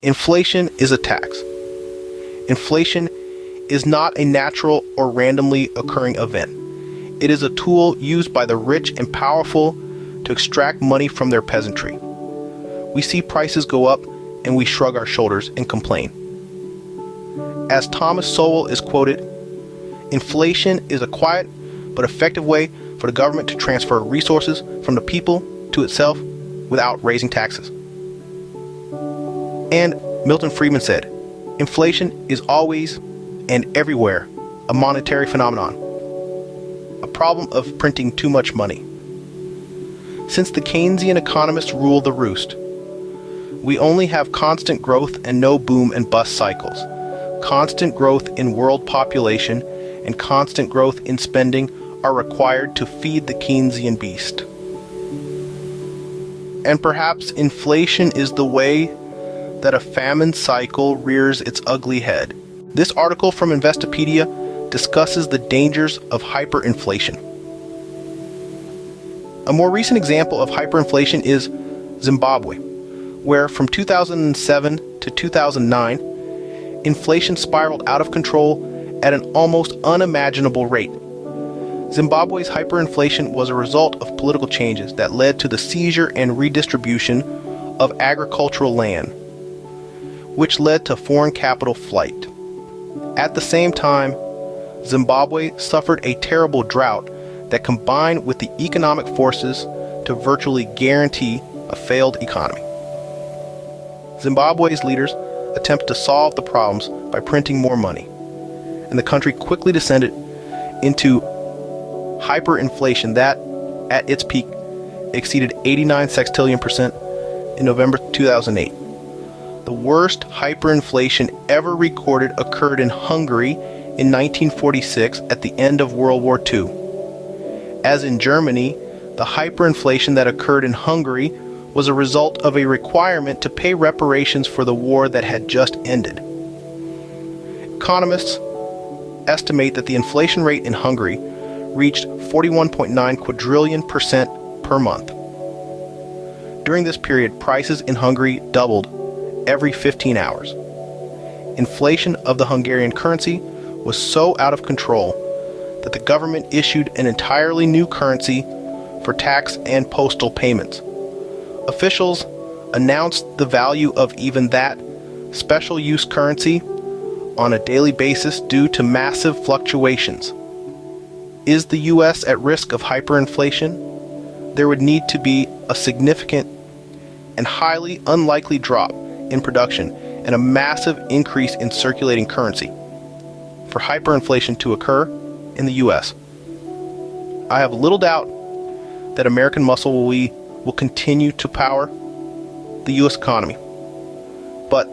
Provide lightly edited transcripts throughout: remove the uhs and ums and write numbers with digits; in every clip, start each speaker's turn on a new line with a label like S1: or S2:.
S1: Inflation is a tax. Inflation is not a natural or randomly occurring event. It is a tool used by the rich and powerful to extract money from their peasantry. We see prices go up and we shrug our shoulders and complain. As Thomas Sowell is quoted, inflation is a quiet but effective way for the government to transfer resources from the people to itself without raising taxes. And Milton Friedman said, inflation is always and everywhere a monetary phenomenon, a problem of printing too much money. Since the Keynesian economists rule the roost, we only have constant growth and no boom and bust cycles. Constant growth in world population and constant growth in spending are required to feed the Keynesian beast. And perhaps inflation is the way that a famine cycle rears its ugly head. This article from Investopedia discusses the dangers of hyperinflation. A more recent example of hyperinflation is Zimbabwe, where from 2007 to 2009, inflation spiraled out of control at an almost unimaginable rate. Zimbabwe's hyperinflation was a result of political changes that led to the seizure and redistribution of agricultural land, which led to foreign capital flight. At the same time, Zimbabwe suffered a terrible drought that combined with the economic forces to virtually guarantee a failed economy. Zimbabwe's leaders attempted to solve the problems by printing more money, and the country quickly descended into hyperinflation that, at its peak, exceeded 89 sextillion% in November 2008. The worst hyperinflation ever recorded occurred in Hungary in 1946 at the end of World War II. As in Germany, the hyperinflation that occurred in Hungary was a result of a requirement to pay reparations for the war that had just ended. Economists estimate that the inflation rate in Hungary reached 41.9 quadrillion% per month. During this period, prices in Hungary doubled every 15 hours. Inflation of the Hungarian currency was so out of control that the government issued an entirely new currency for tax and postal payments. Officials announced the value of even that special use currency on a daily basis due to massive fluctuations. Is the U.S. at risk of hyperinflation? There would need to be a significant and highly unlikely drop in production and a massive increase in circulating currency for hyperinflation to occur in the U.S. I have little doubt that American muscle will continue to power the U.S. economy. But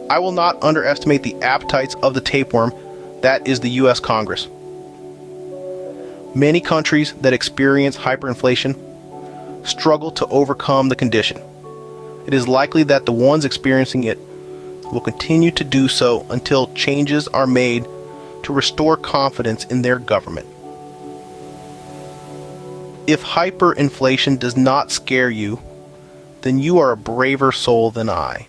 S1: I will not underestimate the appetites of the tapeworm that is the U.S. Congress. Many countries that experience hyperinflation struggle to overcome the condition. It is likely that the ones experiencing it will continue to do so until changes are made to restore confidence in their government. If hyperinflation does not scare you, then you are a braver soul than I.